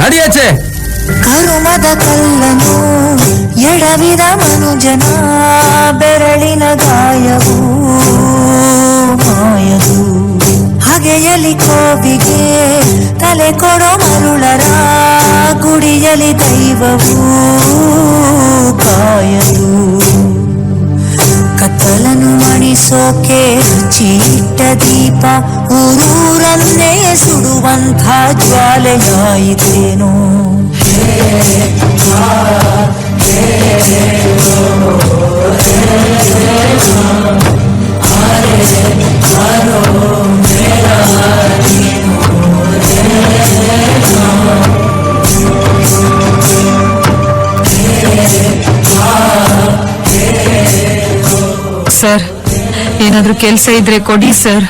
ನಡಿಯಾಚೆ. ಕರುಮದ ಕಲ್ಲನು ಎಡವಿದ ಮನುಜನ ಬೆರಳಿನ ಗಾಯವು ಮಾಯದು. ಹಗೆಯಲಿ ಕೋವಿಗೆ ತಲೆ ಕೊಡೋ ಮರುಳರ ಗುಡಿಯಲಿ ದೈವವು ಕಾಯದು. ಕತ್ತಲನ್ನು ಮಣಿಸೋಕೆ ಚೀಟ ದೀಪ ಊರೂರನ್ನೇ ಸುಡುವಂಥ ಜ್ವಾಲೆಯಾಯಿತೇನೋ. ಸರ್, ಏನಾದ್ರೂ ಕೆಲಸ ಇದ್ರೆ ಕೊಡಿ ಸರ್.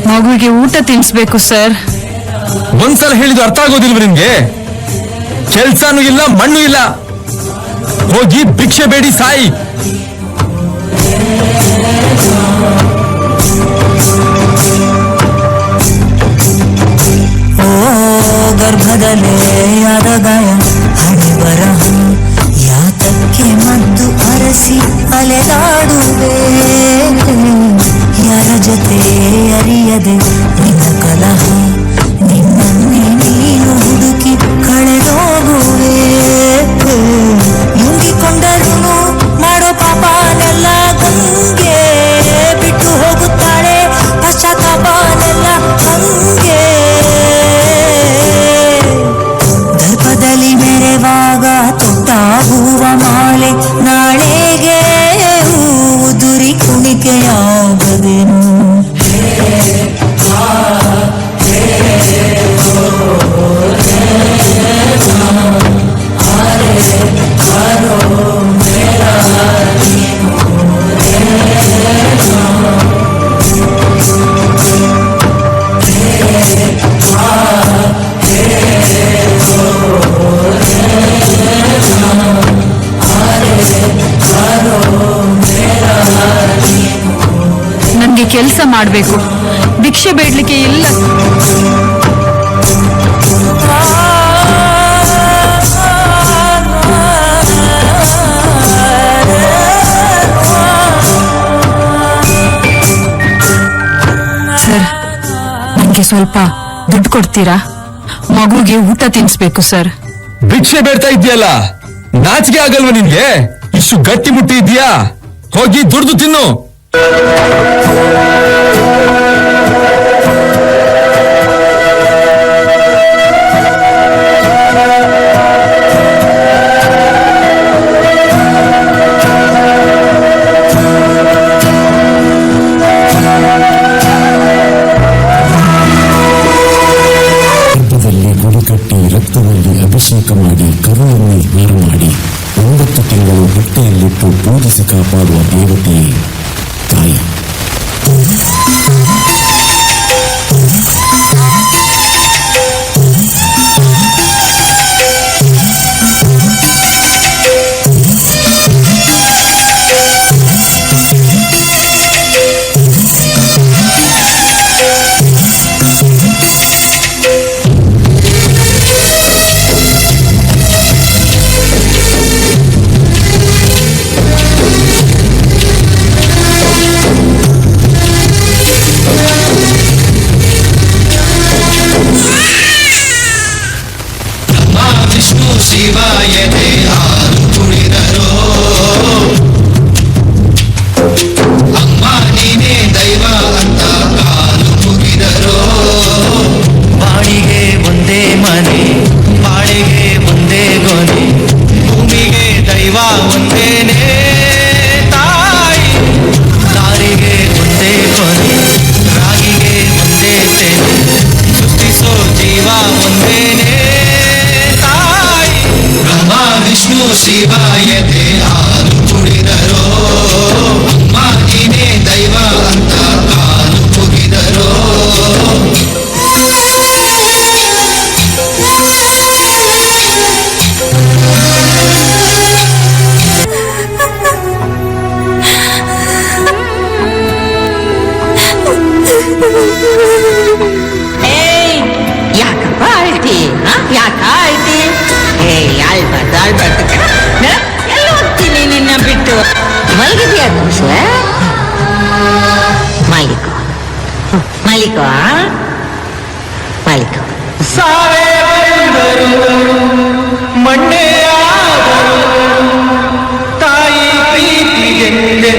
ಮಗುವಿಗೆ ಊಟ ತಿನ್ಸ್ಬೇಕು ಸರ್. ಒಂದ್ಸಲ ಹೇಳಿದ್ದು ಅರ್ಥ ಆಗೋದಿಲ್ವ ನಿಮ್ಗೆ? ಕೆಲ್ಸನೂ ಇಲ್ಲ, ಮಣ್ಣು ಇಲ್ಲ, ಹೋಗಿ ಭಿಕ್ಷೆ ಬೇಡಿ ಸಾಯಿ. ಓ ಗರ್ಭದಲ್ಲೇ ಯಾದ ಗಾಯ ಹಣೆ ಬರಹ ಯಾತಕ್ಕೆ ಮದ್ದು ಅರಸಿ ಅಲೆದಾಡುವೆ. ಯಾರ ಜೊತೆ ಅರಿಯದೆ ನಿನ್ನ ಕಲಹ ನಿನ್ನನ್ನೇ ನೀನು ಹುಡುಕಿ ಕಳೆದೋಗುವೆ. ನುಂಗಿಕೊಂಡರೂ ಮಾಡೋ ಪಾಪನೆಲ್ಲ ಗಂಗೆ ಬಿಟ್ಟು ಹೋಗುತ್ತಾಳೆ ಪಶ್ಚಾತ್ತಾಪನೆಲ್ಲ ಹಂಗೆ. ದರ್ಪದಲ್ಲಿ ಮೆರೆವಾಗ ತೊಟ್ಟ ಹೂವ ಮಾಲೆ ನಾಳೆಗೆ ಉದುರಿ ಕುಣಿಕೆಯಾಗದೇನು. ನನ್ಗೆ ಕೆಲಸ ಮಾಡ್ಬೇಕು, ಭಿಕ್ಷೆ ಬೇಡ್ಲಿಕ್ಕೆ ಇಲ್ಲ. ಸರ್, ನನ್ಗೆ ಸ್ವಲ್ಪ ದುಡ್ಡು ಕೊಡ್ತೀರಾ? ಮಗುಗೆ ಊಟ ತಿನ್ಸ್ಬೇಕು ಸರ್. ಭಿಕ್ಷೆ ಬೇಡ್ತಾ ಇದೆಯಲ್ಲ, ನಾಚಿಕೆ ಆಗಲ್ವ ನಿನ್ಗೆ? ಇಷ್ಟು ಗಟ್ಟಿ ಮುಟ್ಟಿ ಇದೆಯಾ? ಹೋಗಿ ದುಡ್ದು ತಿನ್ನು. ರಕ್ತದಲ್ಲಿ ಅಭಿಷೇಕ ಮಾಡಿ ಕರುವನ್ನು ಹಾರ ಮಾಡಿ 9 ತಿಂಗಳು ಹೊಟ್ಟೆಯಲ್ಲಿಟ್ಟು ಪೂಜಿಸಿ ಕಾಪಾಡುವ ದೇವತೆಯೇ ತಾಯಿ. ಶಿವಾಯನೇ ಹಾಲು ಕುಡಿದರೋ ಅಮ್ಮ ನೀನೇ ದೈವ ಅಂತ ಕಾಲು ಮುಗಿದರೋ. ಬಾಡಿಗೆ ಒಂದೇ ಮನೆ, ಬಾಡಿಗೆ ಒಂದೇ ಗೊನೆ, ಭೂಮಿಗೆ ದೈವ ಒಂದೇನೆ ತಾಯಿ. ದಾರಿಗೆ ಒಂದೇ ಕೊನೆ, ರಾಗಿಗೆ ಒಂದೇ ತೆನೆ, ಸೃಷ್ಟಿಸೋ ಜೀವ ಒಂದೇನೆ ತಾಯಿ. ಬ್ರಹ್ಮ ವಿಷ್ಣು ಶಿವಾಯನೇ ಹಾಲು ಕುಡಿದರೋ ಅಮ್ಮ ನೀನೇ ದೈವ ಅಂತ ಕಾಲು ಮುಗಿದರೋ. ಯಾಕಪ್ಪ ಅಳ್ತಿ? ಯಾಕ ಅಳ್ತಿ? ಮಲಗಿದ್ಯಾ ಧನುಷ? ಮಾಲೀಕ ಮಾಲೀಕ ಮಾಲೀಕ. ಸಾವೇ ಬಂದರು ಮಣ್ಣೆ ಆದರು ತಾಯಿ ಪ್ರೀತಿಗೆಂದೆ